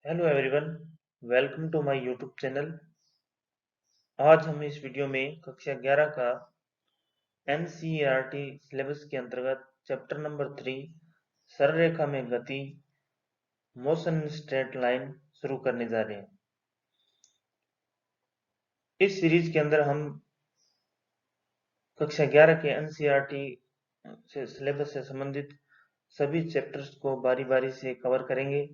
Hello everyone, welcome to my YouTube channel. आज हम इस वीडियो में कक्षा 11 का एनसीईआरटी सिलेबस के अंतर्गत चैप्टर नंबर 3 सरल रेखा में गति मोशन इन स्ट्रेट लाइन शुरू करने जा रहे हैं। इस सीरीज के अंदर हम कक्षा 11 के एनसीईआरटी से सिलेबस से संबंधित सभी चैप्टर्स को बारी बारी से कवर करेंगे।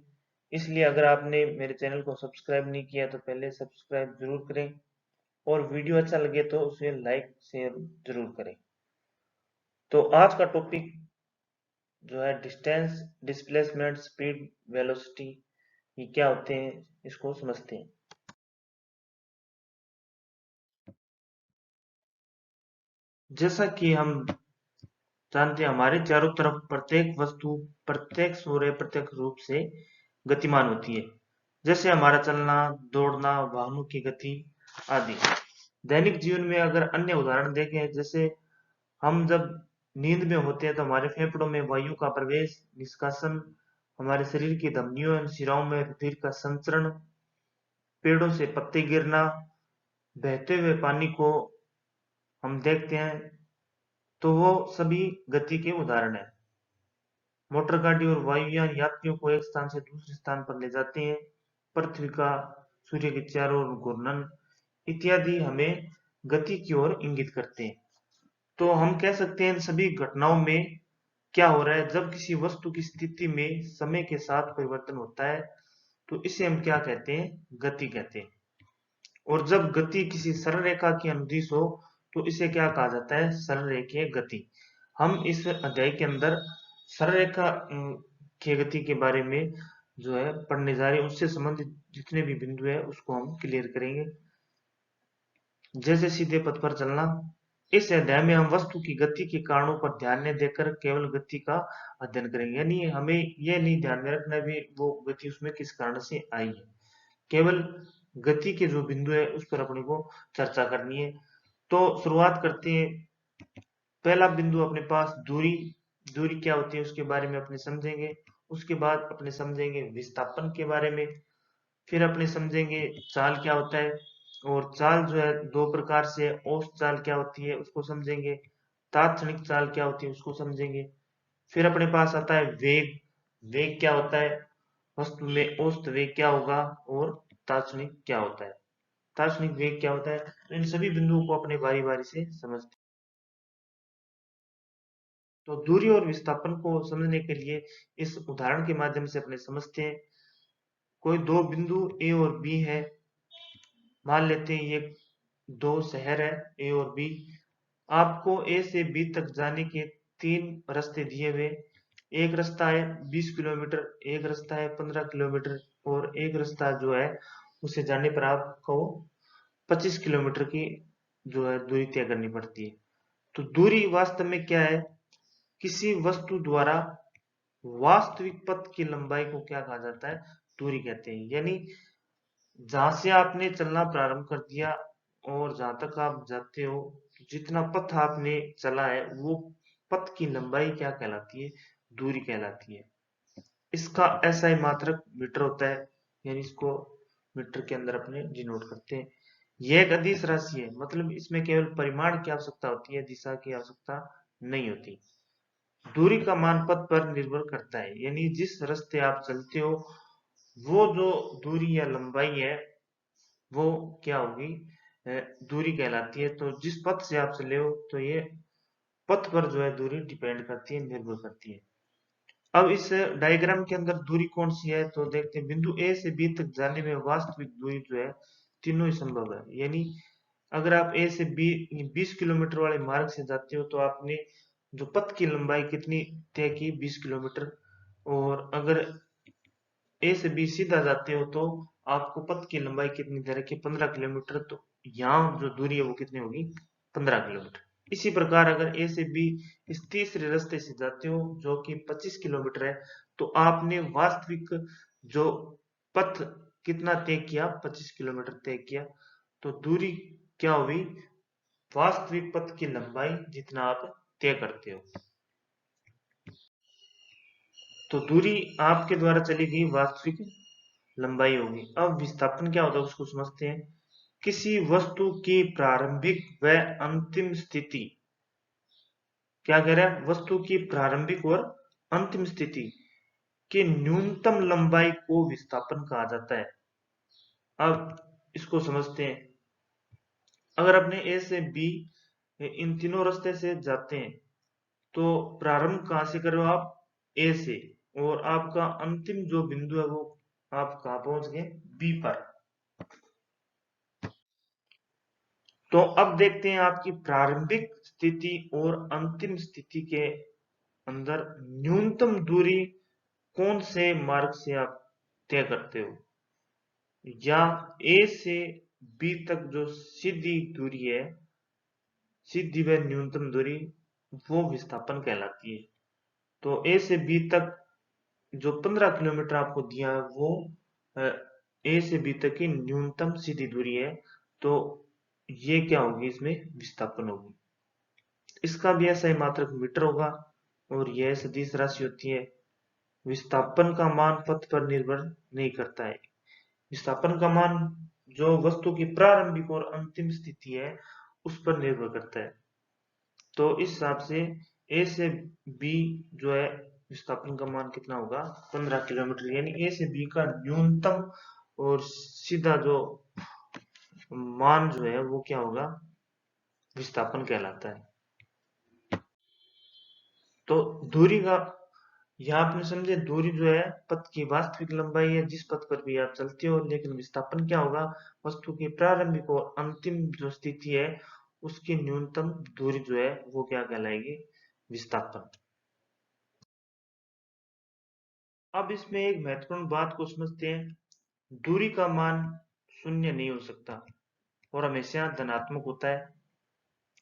इसलिए अगर आपने मेरे चैनल को सब्सक्राइब नहीं किया तो पहले सब्सक्राइब जरूर करें और वीडियो अच्छा लगे तो उसे लाइक शेयर जरूर करें। तो आज का टॉपिक जो है डिस्टेंस, डिस्प्लेसमेंट, स्पीड, वेलोसिटी, ये क्या होते हैं इसको समझते हैं। जैसा कि हम जानते हैं हमारे चारों तरफ प्रत्येक वस्तु प्रत्यक्ष और अप्रत्यक्ष रूप से गतिमान होती है, जैसे हमारा चलना, दौड़ना, वाहनों की गति आदि। दैनिक जीवन में अगर अन्य उदाहरण देखें, जैसे हम जब नींद में होते हैं तो हमारे फेफड़ों में वायु का प्रवेश निष्कासन, हमारे शरीर की धमनियों एवं शिराओं में रुधिर का संचरण, पेड़ों से पत्ते गिरना, बहते हुए पानी को हम देखते हैं, तो वो सभी गति के उदाहरण हैं। मोटर गाड़ी और वायुयान यात्रियों को एक स्थान से दूसरे स्थान पर ले जाते हैं। पृथ्वी का सूर्य के चारों ओर घूर्णन इत्यादि हमें गति की ओर इंगित करते हैं। तो हम कह सकते हैं इन सभी घटनाओं में क्या हो रहा है, जब किसी वस्तु की स्थिति में समय के साथ परिवर्तन होता है तो इसे हम क्या कहते हैं, गति कहते हैं। और जब गति किसी सरल रेखा की अनुदिश हो तो इसे क्या कहा जाता है, सरल रेखीय गति। हम इस अध्याय के अंदर सरल रेखा की गति के बारे में जो है पढ़ने जा रहे हैं। उससे संबंधित जितने भी बिंदु है उसको हम क्लियर करेंगे। जैसे सीधे पथ पर चलना, इस अध्याय में हम वस्तु की गति के कारणों पर ध्यान न देकर केवल गति का अध्ययन करेंगे। यानी हमें यह नहीं ध्यान में रखना भी वो गति उसमें किस कारण से आई है, केवल गति के जो बिंदु है उस पर अपने को चर्चा करनी है। तो शुरुआत करते हैं। पहला बिंदु अपने पास दूरी। दूरी क्या होती है उसके बारे में अपने समझेंगे। उसके बाद अपने समझेंगे विस्थापन के बारे में। फिर अपने समझेंगे चाल क्या होता है, और चाल जो है दो प्रकार से है। औसत चाल क्या होती है उसको समझेंगे। तात्क्षणिक चाल क्या होती है उसको समझेंगे। फिर अपने पास आता है वेग। वेग क्या होता है, वस्तु में औसत वेग क्या होगा, और तात्क्षणिक क्या होता है, तात्क्षणिक वेग क्या होता है। तो इन सभी बिंदुओं को अपने बारी बारी से समझते हैं। तो दूरी और विस्थापन को समझने के लिए इस उदाहरण के माध्यम से अपने समझते हैं। कोई दो बिंदु ए और बी है, मान लेते हैं ये दो शहर है ए और बी। आपको ए से बी तक जाने के तीन रास्ते दिए हुए। एक रास्ता है 20 किलोमीटर, एक रास्ता है 15 किलोमीटर, और एक रास्ता जो है उसे जाने पर आपको 25 किलोमीटर की जो है दूरी तय करनी पड़ती है। तो दूरी वास्तव में क्या है, किसी वस्तु द्वारा वास्तविक पथ की लंबाई को क्या कहा जाता है, दूरी कहते हैं। यानी जहां से आपने चलना प्रारंभ कर दिया और जहां तक आप जाते हो, जितना पथ आपने चला है वो पथ की लंबाई क्या कहलाती है, दूरी कहलाती है। इसका एसआई मात्रक मीटर होता है, यानी इसको मीटर के अंदर अपने डिनोट करते हैं। यह एक अदिश राशि है, मतलब इसमें केवल परिमाण की आवश्यकता होती है, दिशा की आवश्यकता नहीं होती। दूरी का मान पथ पर निर्भर करता है, यानी जिस रास्ते आप चलते हो वो जो दूरी या लंबाई है वो क्या होगी, दूरी कहलाती है। तो जिस पथ से आप चले हो तो ये पथ पर जो है दूरी डिपेंड करती है, निर्भर करती है। अब इस डायग्राम के अंदर दूरी कौन सी है, तो देखते हैं बिंदु ए से बी तक जाने में वास्तविक दूरी जो है तीनों ही संभव है। यानी अगर आप ए से बी 20 किलोमीटर वाले मार्ग से जाते हो तो आपने जो पथ की लंबाई कितनी तय की, 20 किलोमीटर। और अगर ए से बी सीधा जाते हो तो आपको पथ की लंबाई कितनी दे रखी, 15 किलोमीटर। तो यहाँ जो दूरी है वो कितनी होगी, 15 किलोमीटर। इसी प्रकार अगर ए से बी इस तीसरे रास्ते से जाते हो जो कि 25 किलोमीटर है, तो आपने वास्तविक जो पथ कितना तय किया, 25 किलोमीटर तय किया। तो दूरी क्या हुई, वास्तविक पथ की लंबाई जितना आप तय करते हो। तो दूरी आपके द्वारा चली गई वास्तविक लंबाई होगी। अब विस्थापन क्या होता है उसको समझते हैं। किसी वस्तु की प्रारंभिक व अंतिम स्थिति, क्या कह रहा है, वस्तु की प्रारंभिक और अंतिम स्थिति की न्यूनतम लंबाई को विस्थापन कहा जाता है। अब इसको समझते हैं। अगर अपने ए से बी इन तीनों रास्ते से जाते हैं तो प्रारंभ कहां से करो आप, ए से, और आपका अंतिम जो बिंदु है वो आप कहां पहुंच गए, बी पर। तो अब देखते हैं आपकी प्रारंभिक स्थिति और अंतिम स्थिति के अंदर न्यूनतम दूरी कौन से मार्ग से आप तय करते हो, या ए से बी तक जो सीधी दूरी है, सीधी व न्यूनतम दूरी, वो विस्थापन कहलाती है। तो ए से बी तक जो 15 किलोमीटर आपको दिया है वो ए से बी तक की न्यूनतम सीधी दूरी है। तो ये क्या होगी, इसमें विस्थापन होगी। इसका भी ऐसा ही मात्रक मीटर होगा और यह सदिश राशि होती है। विस्थापन का मान पथ पर निर्भर नहीं करता है। विस्थापन का मान जो वस्तु की प्रारंभिक और अंतिम स्थिति है उस पर निर्भर करता है। तो इस हिसाब से ए से बी जो है विस्थापन का मान कितना होगा, 15 किलोमीटर, यानी ए से बी का न्यूनतम और सीधा जो मान जो है वो क्या होगा, विस्थापन कहलाता है। तो दूरी का, यहाँ आपने समझे, दूरी जो है पथ की वास्तविक लंबाई है जिस पथ पर भी आप चलते हो, लेकिन विस्थापन क्या होगा, वस्तु की प्रारंभिक और अंतिम जो स्थिति है उसकी न्यूनतम दूरी जो है वो क्या कहलाएगी, विस्थापन। अब इसमें एक महत्वपूर्ण बात को समझते हैं। दूरी का मान शून्य नहीं हो सकता और हमेशा धनात्मक होता है,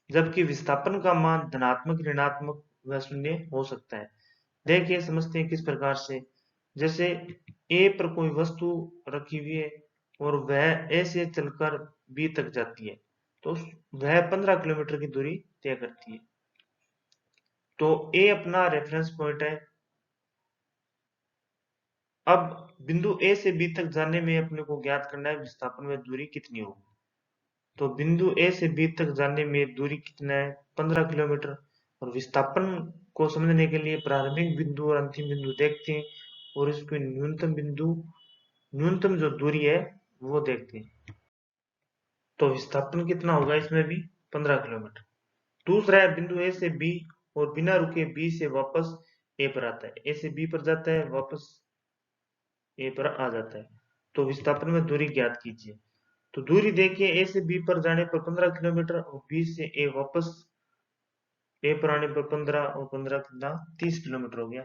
जबकि विस्थापन का मान धनात्मक, ऋणात्मक व शून्य हो सकता है। देखिए समझते हैं किस प्रकार से। जैसे ए पर कोई वस्तु रखी हुई है और वह ए से चलकर बी तक जाती है, तो वह 15 किलोमीटर की दूरी तय करती है। तो ए अपना रेफरेंस पॉइंट है। अब बिंदु ए से बी तक जाने में अपने को ज्ञात करना है विस्थापन में दूरी कितनी होगी। तो बिंदु ए से बी तक जाने में दूरी कितना है, 15 किलोमीटर। और विस्थापन को समझने के लिए प्रारंभिक बिंदु और अंतिम बिंदु देखते हैं और इसके न्यूनतम बिंदु, न्यूनतम जो दूरी है वो देखते हैं। तो विस्थापन कितना होगा इसमें भी, 15 किलोमीटर। दूसरा है बिंदु ए से बी और बिना रुके बी से वापस ए पर आता है, ए से बी पर जाता है वापस ए पर आ जाता है। तो विस्थापन में दूरी ज्ञात कीजिए। तो दूरी देखिए, ए से बी पर जाने पर 15 किलोमीटर और बी से ए वापस ए पर आने पर 15 और 15 कितना, 30 किलोमीटर हो गया।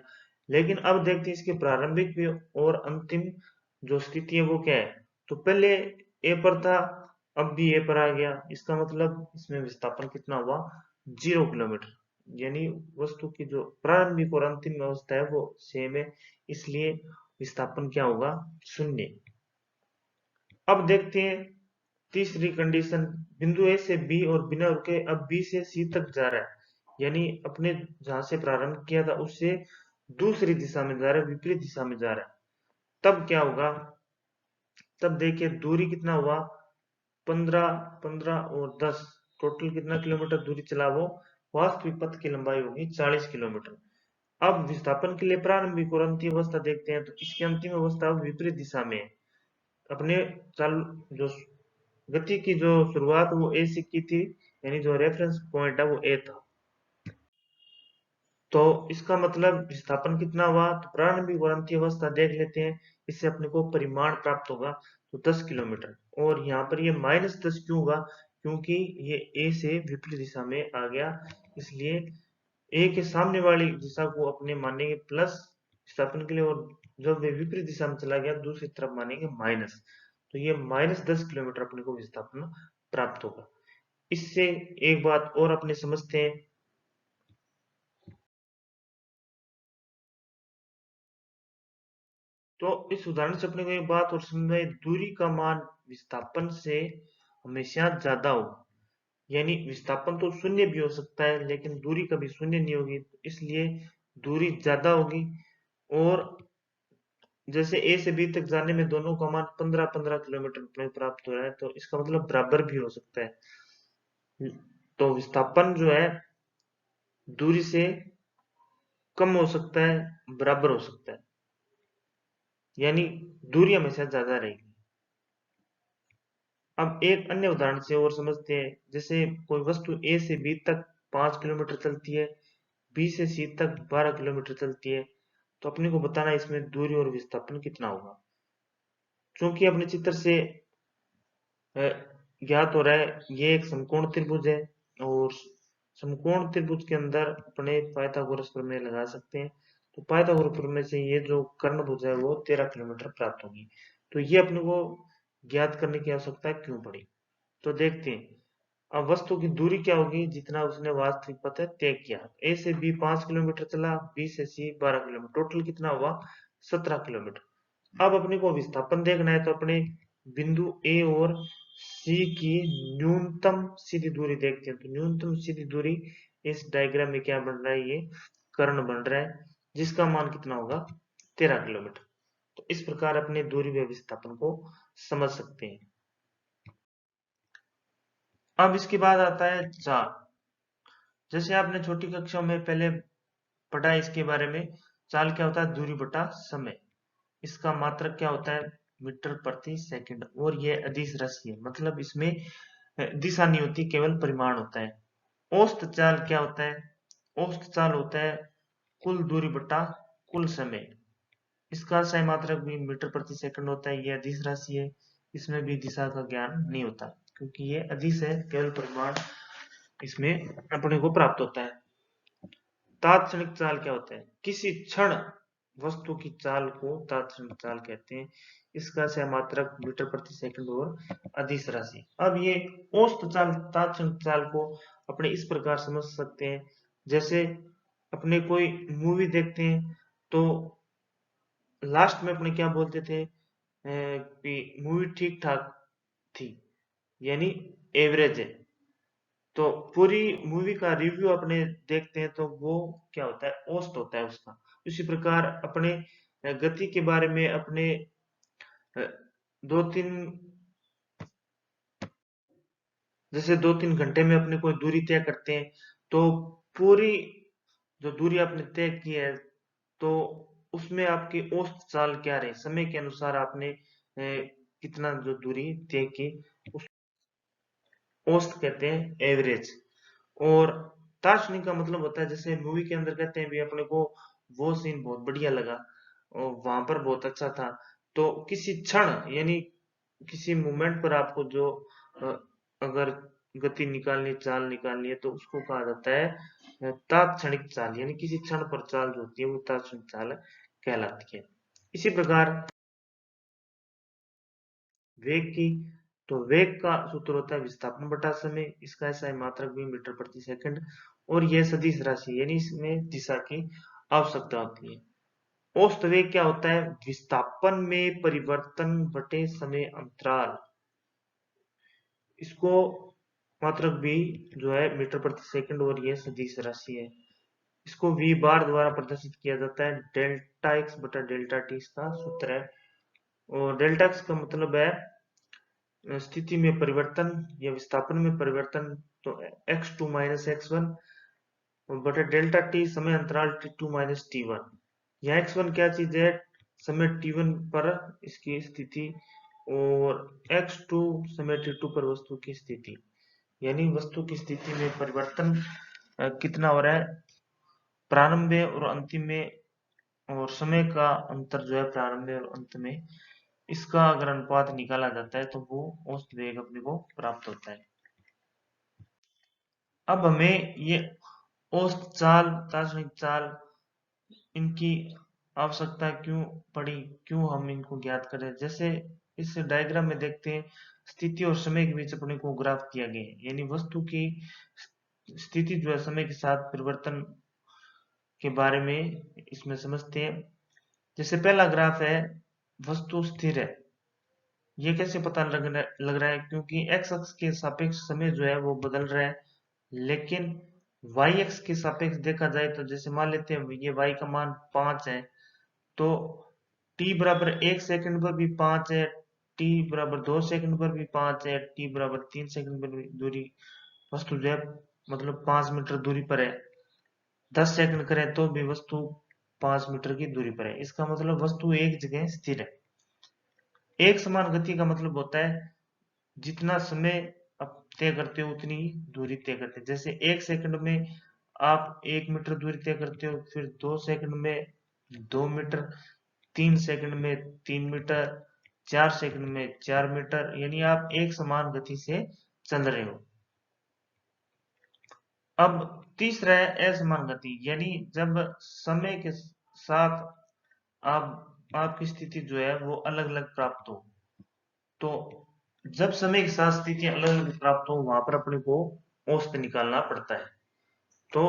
लेकिन अब देखते हैं इसके प्रारंभिक भी और अंतिम जो स्थिति है वो क्या है। तो पहले ए पर था, अब भी ए पर आ गया, इसका मतलब इसमें विस्थापन कितना हुआ, 0 किलोमीटर। यानी वस्तु की जो प्रारंभिक और अंतिम अवस्था है वो सेम है, इसलिए विस्थापन क्या होगा, शून्य। अब देखते हैं तीसरी कंडीशन। बिंदु ए से बी और बिना रुके अब बी से सी तक जा रहा है, यानी अपने जहां से प्रारंभ किया था उससे दूसरी दिशा में जा रहा है, विपरीत दिशा में जा रहा है। तब क्या होगा, तब देखिए दूरी कितना हुआ, 15, 15 और 10, टोटल कितना किलोमीटर दूरी चला वो, वास्तविक पथ की लंबाई होगी 40 किलोमीटर। अब विस्थापन के लिए प्रारंभिक और अंतिम अवस्था देखते हैं। तो इसकी अंतिम अवस्था अब विपरीत दिशा में है। अपने चालू जो गति की जो शुरुआत वो ए से की थी, यानी जो रेफरेंस पॉइंट है वो ए था। तो इसका मतलब विस्थापन कितना हुआ, तो प्रारंभिक और अंतिम अवस्था देख लेते हैं, इससे अपने को परिमाण प्राप्त होगा। तो 10 किलोमीटर, और यहाँ पर ये -10 क्यों होगा, क्योंकि ये ए से विपरीत दिशा में आ गया, इसलिए ए के सामने वाली दिशा को अपने मानेंगे प्लस विस्थापन के लिए, और जब वे विपरीत दिशा में चला गया दूसरी तरफ मानेंगे माइनस। तो ये -10 किलोमीटर अपने को विस्थापन प्राप्त होगा। इससे एक बात और अपने समझते हैं। तो इस उदाहरण से अपने को एक बात और समझ में, दूरी का मान विस्थापन से हमेशा ज्यादा होगा। यानी विस्थापन तो शून्य भी हो सकता है लेकिन दूरी कभी शून्य नहीं होगी, इसलिए दूरी ज्यादा होगी। और जैसे ए से बी तक जाने में दोनों का मान 15-15 किलोमीटर में प्राप्त हो रहा है, तो इसका मतलब बराबर भी हो सकता है। तो विस्थापन जो है दूरी से कम हो सकता है, बराबर हो सकता है, यानी दूरी हमेशा ज्यादा रहेगी। अब एक अन्य उदाहरण से और समझते हैं। जैसे कोई वस्तु ए से बी तक 5 किलोमीटर चलती है, बी से सी तक 12 किलोमीटर चलती है, तो अपने को बताना है इसमें दूरी और विस्थापन कितना होगा। क्योंकि अपने चित्र से ज्ञात हो रहा है ये एक समकोण त्रिभुज है, और समकोण त्रिभुज के अंदर अपने पाइथागोरस प्रमेय लगा सकते हैं। तो पाइथागोरस प्रमेय से ये जो कर्णभुज है वो 13 किलोमीटर प्राप्त होगी। तो ये अपने को ज्ञात करने की आवश्यकता क्यों पड़ी, तो देखते हैं। अब वस्तु की दूरी क्या होगी, जितना उसने वास्तविक पथ तय किया। ए से बी 5 किलोमीटर चला, बी से सी 12 किलोमीटर, टोटल कितना हुआ 17 किलोमीटर। अब अपने को विस्थापन देखना है, तो अपने बिंदु ए और सी की न्यूनतम सीधी दूरी देखते हैं। तो न्यूनतम सीधी दूरी इस डायग्राम में क्या बन रहा है, ये कर्ण बन रहा है, जिसका मान कितना होगा 13 किलोमीटर। तो इस प्रकार अपने दूरी व विस्थापन को समझ सकते हैं। अब इसके बाद आता है चाल। जैसे आपने छोटी कक्षा में पहले पढ़ा है इसके बारे में, चाल क्या होता है, दूरी बटा समय। इसका मात्रक क्या होता है, मीटर प्रति सेकंड, और ये अदिश राशि है, मतलब इसमें दिशा नहीं होती, केवल परिमाण होता है। औसत चाल क्या होता है, औसत चाल होता है कुल दूरी बटा कुल समय। इसका सही मात्रक भी मीटर प्रति सेकंड होता है। ये अदिश राशि है, इसमें भी दिशा का ज्ञान नहीं होता, क्योंकि ये अदिश है, केवल परिमाण इसमें अपने को प्राप्त होता है। तात्क्षणिक चाल क्या होता है, किसी क्षण वस्तु की चाल को तात्क्षणिक चाल कहते हैं। इसका सह मात्रक मीटर प्रति सेकंड और अदिश राशि। अब ये औसत चाल तात्क्षणिक चाल को अपने इस प्रकार समझ सकते हैं। जैसे अपने कोई मूवी देखते हैं, तो लास्ट में अपने क्या बोलते थे कि मूवी ठीक ठाक थी, यानी एवरेज है। तो पूरी मूवी का रिव्यू अपने देखते हैं, तो वो क्या होता है, औसत होता है उसका। इसी प्रकार अपने गति के बारे में अपने अ, दो तीन जैसे 2-3 घंटे में अपने कोई दूरी तय करते हैं, तो पूरी जो दूरी आपने तय की है, तो उसमें आपकी औसत चाल क्या रहे, समय के अनुसार आपने कितना जो दूरी तय की, उस औसत कहते हैं एवरेज। और दार्शनिक का मतलब होता है, जैसे मूवी के अंदर कहते हैं भी अपने को वो सीन बहुत बढ़िया लगा और वहां पर बहुत अच्छा था। तो किसी क्षण यानी किसी मोमेंट पर आपको जो अ, अगर गति निकालनी, चाल निकालनी है, तो उसको कहा जाता है तात्क्षणिक चाल, यानी किसी क्षण पर चाल जो होती है वो तात्क्षणिक चाल कहलाती है। इसी प्रकार वेग की, तो वेग का सूत्र होता है विस्थापन बटा समय। इसका ऐसा है मात्रक भी मीटर प्रति सेकंड, और यह सदिश राशि, यानी इसमें दिशा की आवश्यकता होती है। औसत वेग क्या होता है, विस्थापन में परिवर्तन बटे समय अंतराल। इसको मात्रक भी जो है मीटर प्रति सेकंड, और यह सदिश राशि है। इसको v बार द्वारा प्रदर्शित किया जाता है, डेल्टा एक्स बटा डेल्टा टी इसका सूत्र है। और डेल्टा एक्स का मतलब है स्थिति में परिवर्तन या विस्थापन में परिवर्तन, तो x2 माइनस x1 बटा डेल्टा टी समय अंतराल t2 माइनस t1। यहाँ x1 क्या चीज है, समय t1 पर इसकी स्थिति, और x2 समय t2 पर वस्तु की स्थिति, यानी वस्तु की स्थिति में परिवर्तन कितना हो रहा है प्रारंभ में और अंतिम में, और समय का अंतर जो है प्रारंभ में और अंत में, इसका अगर अनुपात निकाला जाता है, तो वो औसत वेग अपने को प्राप्त होता है। अब हमें ये औसत चाल, दार्शनिक चाल, इनकी आवश्यकता क्यों पड़ी, क्यों हम इनको ज्ञात करें। जैसे इस डायग्राम में देखते हैं, स्थिति और समय के बीच अपने को ग्राफ किया गया है, यानी वस्तु की स्थिति जो है समय के साथ परिवर्तन के बारे में इसमें समझते हैं। जैसे पहला ग्राफ है, वस्तु स्थिर है। ये कैसे पता लग रहा है, क्योंकि एक्स अक्ष के सापेक्ष समय जो है वो बदल रहा है, लेकिन वाई अक्ष के सापेक्ष देखा जाए, तो जैसे मान लेते हैं ये वाई का मान 5 है, तो टी बराबर 1 सेकंड पर भी 5 है, टी बराबर 2 सेकंड पर भी 5 है, टी बराबर 3 सेकंड पर भी दूरी वस्तु जो है मतलब 5 मीटर दूरी पर है। 10 सेकंड करें तो भी वस्तु 5 मीटर की दूरी पर है। इसका मतलब वस्तु एक जगह स्थिर है। एक समान गति का मतलब होता है जितना समय आप तय करते हो उतनी ही दूरी तय करते हैं। जैसे 1 सेकंड में आप 1 मीटर दूरी तय करते हो, फिर 2 सेकंड में 2 मीटर, 3 सेकंड में 3 मीटर, 4 सेकंड में 4 मीटर, यानी आप एक समान गति से चल रहे हो। अब तीसरा है असमान गति, यानी जब समय के साथ आपकी स्थिति जो है वो अलग अलग प्राप्त हो। तो जब समय के साथ स्थिति अलग अलग प्राप्त हो वहां पर अपने को औसत निकालना पड़ता है। तो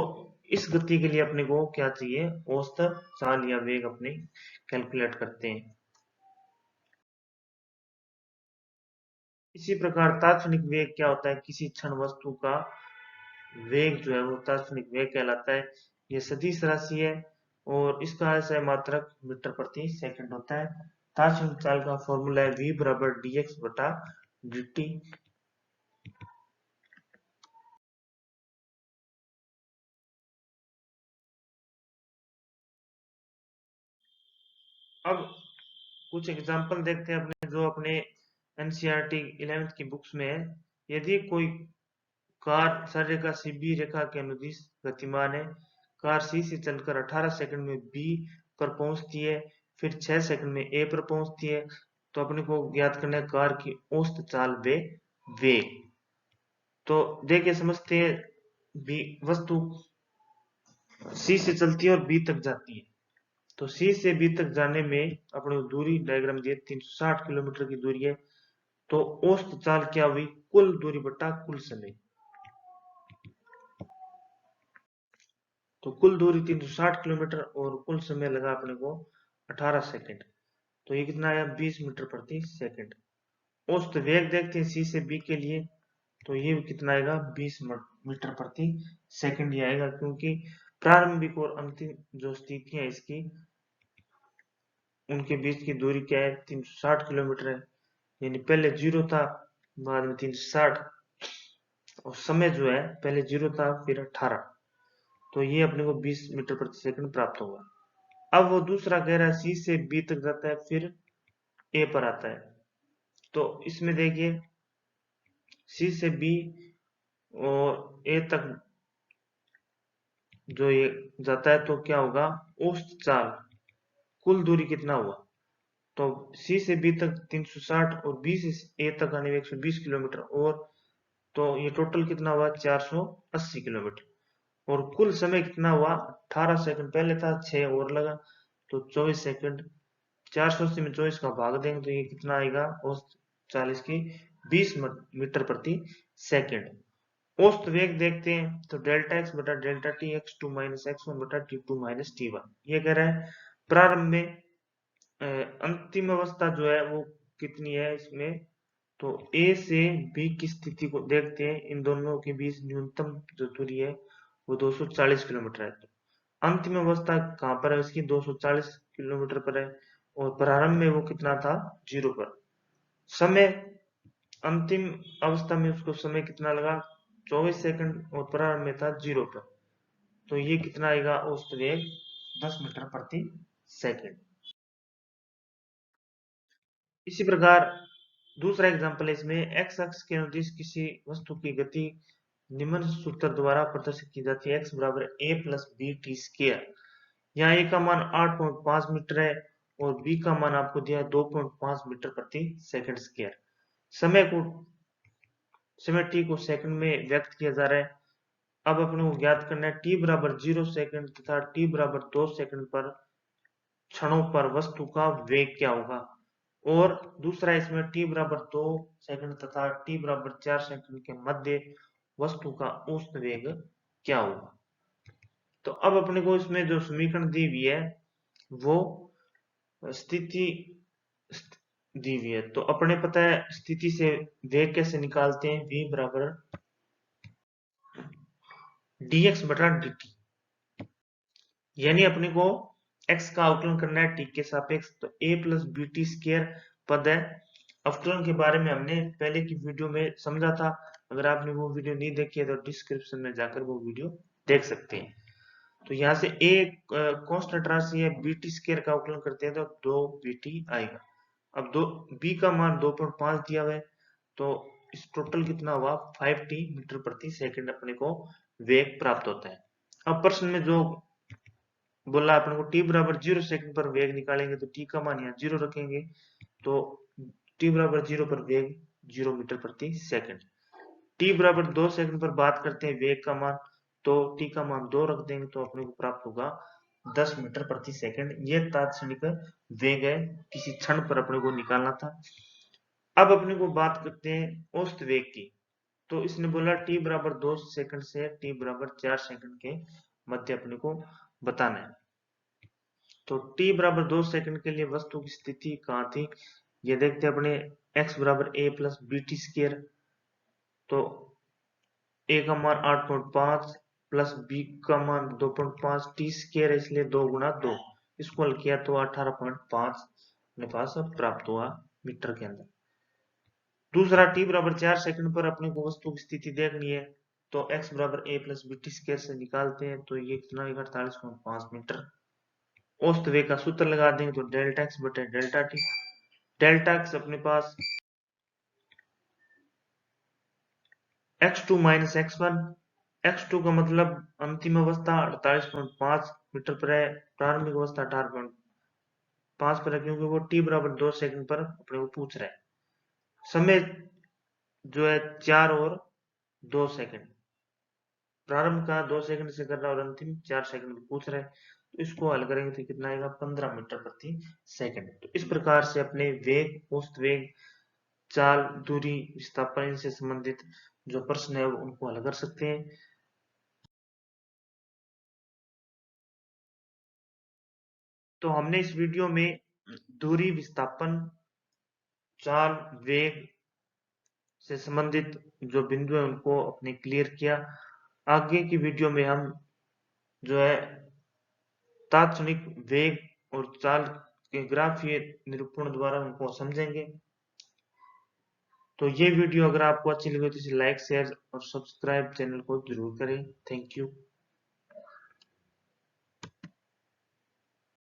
इस गति के लिए अपने को क्या चाहिए, औसत चाल या वेग अपने कैलकुलेट करते हैं। इसी प्रकार तात्क्षणिक वेग क्या होता है, किसी क्षण वस्तु का वेग जो है वो तात्क्षणिक वेग कहलाता है। ये सदिश राशि है और इसका आशय मात्रक मीटर प्रति सेकंड होता है। तात्क्षणिक चाल का फॉर्मूला है v बराबर dx बटा dt। अब कुछ एग्जांपल देखते हैं अपने जो अपने एनसीईआरटी 11th की बुक्स में है। यदि कोई कार सररेखा सी बी रेखा के अनुदिश गतिमान है, कार सी से चलकर 18 सेकंड में बी पर पहुंचती है, फिर 6 सेकंड में ए पर पहुंचती है, तो अपने को ज्ञात करना है कार की औसत चाल वे वेग। तो देखिए समझते हैं, बी वस्तु सी से चलती है और बी तक जाती है। तो सी से बी तक जाने में अपने दूरी डायग्राम दिए 360 किलोमीटर की दूरी है। तो औसत चाल क्या हुई, कुल दूरी बटा कुल समय। तो कुल दूरी 360 किलोमीटर और कुल समय लगा अपने को 18 सेकंड। तो ये कितना आया, 20 मीटर प्रति सेकंड। औसत वेग देखते हैं सी से बी के लिए, तो ये कितना आएगा, 20 मीटर प्रति सेकंड ही आएगा, क्योंकि प्रारंभिक और अंतिम जो स्थितियां इसकी उनके बीच की दूरी क्या है, 360 किलोमीटर है। यानी पहले 0 था, बाद में 360, और समय जो है पहले 0 था फिर 18। तो ये अपने को 20 मीटर प्रति सेकंड प्राप्त होगा। अब वो दूसरा कह रहा है सी से बी तक जाता है फिर ए पर आता है। तो इसमें देखिए सी से बी और ए तक जो ये जाता है तो क्या होगा, औसत चाल कुल दूरी कितना हुआ, तो सी से बी तक 360 और बी से ए तक आने में 120 किलोमीटर, और तो ये टोटल कितना हुआ 480 किलोमीटर। और कुल समय कितना हुआ 18 सेकंड पहले था, 6 और लगा तो 24 सेकंड। 480 में 24 का भाग देंगे तो ये कितना आएगा, औसत 40 की 20 मीटर प्रति सेकंड। औसत वेग देखते हैं तो डेल्टा एक्स बटा delta T X two minus X one बटा T two minus T one. ये कह रहा है प्रारंभ में अंतिम अवस्था जो है वो कितनी है इसमें, तो ए से बी की स्थिति को देखते हैं, इन दोनों के बीच न्यूनतम जो दूरी है वो 240 किलोमीटर है। तो अंतिम अवस्था कहाँ पर है इसकी, 240 किलोमीटर पर है, और प्रारंभ में वो कितना था, 0 पर। समय अंतिम अवस्था में उसको समय कितना लगा, 24 सेकंड, और प्रारंभ में था 0 पर। तो ये कितना आएगा, औसत वेग 10 मीटर प्रति सेकंड। इसी प्रकार दूसरा एग्जांपल है इसमें, एक्स अक्ष के अनुदिश किसी वस्तु की गति निम्न सूत्र द्वारा प्रदर्शित की जाती है, एक्स बराबर ए प्लस बी टी स्क्वायर। यहाँ ए का मान 8.5 मीटर है और बी का मान आपको दिया है 2.5 मीटर प्रति सेकंड स्क्वायर। समय टी को सेकंड में व्यक्त किया जा रहा है। अब अपने को ज्ञात करना है टी बराबर 0 सेकंड तथा टी बराबर 2 सेकंड पर क्षणों पर वस्तु का वेग क्या होगा। और दूसरा इसमें t बराबर 2 सेकंड तथा t बराबर 4 सेकंड के मध्य वस्तु का औसत वेग क्या होगा। तो अब अपने को इसमें जो समीकरण दी हुई है वो स्थिति दी हुई है, तो अपने पता है स्थिति से वेग कैसे निकालते हैं, v बराबर dx बटा dt। यानी अपने को एक्स का अवकलन करना है टी के सापेक्ष, तो ए प्लस बी टी स्क्वायर पद है। अवकलन के बारे में हमने पहले की वीडियो में समझा था, अगर आपने वो वीडियो नहीं देखी है तो डिस्क्रिप्शन में जाकर वो वीडियो देख सकते हैं। तो यहाँ से ए कांस्टेंट राशि है, बी टी स्क्वायर का अवकलन करते हैं तो 2bt आएगा। अब दो बी का मान 2.5 दिया हुआ है, तो इस टोटल कितना हुआ 5t मीटर प्रति सेकंड अपने को वेग प्राप्त होता है। अब प्रश्न में जो बोला अपने को t बराबर 0 सेकंड पर वेग निकालेंगे, तो t का मान यहाँ 0 रखेंगे, तो t बराबर 0 पर वेग 0 मीटर प्रति सेकंड। t बराबर 2 सेकंड पर बात करते हैं वेग का मान, तो t का मान 2 रख देंगे तो अपने को प्राप्त होगा 10 मीटर प्रति सेकंड। ये तात्क्षणिक वेग है, किसी क्षण पर अपने को निकालना था। अब अपने को बात करते हैं औसत वेग की, तो इसने बोला t बराबर 2 सेकंड से t बराबर 4 सेकंड के मध्य अपने को बताना है। तो t बराबर 2 सेकंड के लिए वस्तु की स्थिति कहाँ थी, ये देखते हैं अपने x बराबर a plus b t square, तो a का मान 8.5 प्लस b का मान 2.5 टी स्क्वायर है, इसलिए 2 गुणा 2, इसको हल किया तो 18.5 अपने पास प्राप्त हुआ मीटर के अंदर। दूसरा t बराबर 4 सेकंड पर अपने को वस्तु की स्थिति देखनी है, तो x बराबर a plus b t square से निकालते हैं, तो ये कितना 48.5 मीटर। औसत वेग का सूत्र लगा देंगे, तो डेल्टा एक्स बटे डेल्टा टी। डेल्टा एक्स अपने पास x2 माइनस x1, x2 का मतलब अंतिम अवस्था 48.5 मीटर पर है, प्रारंभिक अवस्था 18.5 पर है, क्योंकि वो t बराबर 2 सेकंड पर अपने को पूछ रहा है। समय जो है 4 और 2 सेकंड, प्रारंभ का 2 सेकंड से कर रहा है और अंतिम 4 सेकंड पूछ रहा है, तो इसको हल करेंगे तो कितना आएगा 15 मीटर प्रति सेकंड। तो इस प्रकार से अपने वेग, औसत वेग, चाल, दूरी, विस्थापन, इनसे संबंधित जो प्रश्न है उनको हल कर सकते हैं। तो हमने इस वीडियो में दूरी, विस्थापन, चाल, वेग से संबंधित जो बिंदु है उनको अपने क्लियर किया। आगे की वीडियो में हम जो है तात्क्षणिक वेग और चाल के ग्राफीय निरूपण द्वारा उनको समझेंगे। तो ये वीडियो अगर आपको अच्छी लगे तो इसे लाइक, शेयर और सब्सक्राइब चैनल को जरूर करें। Thank you.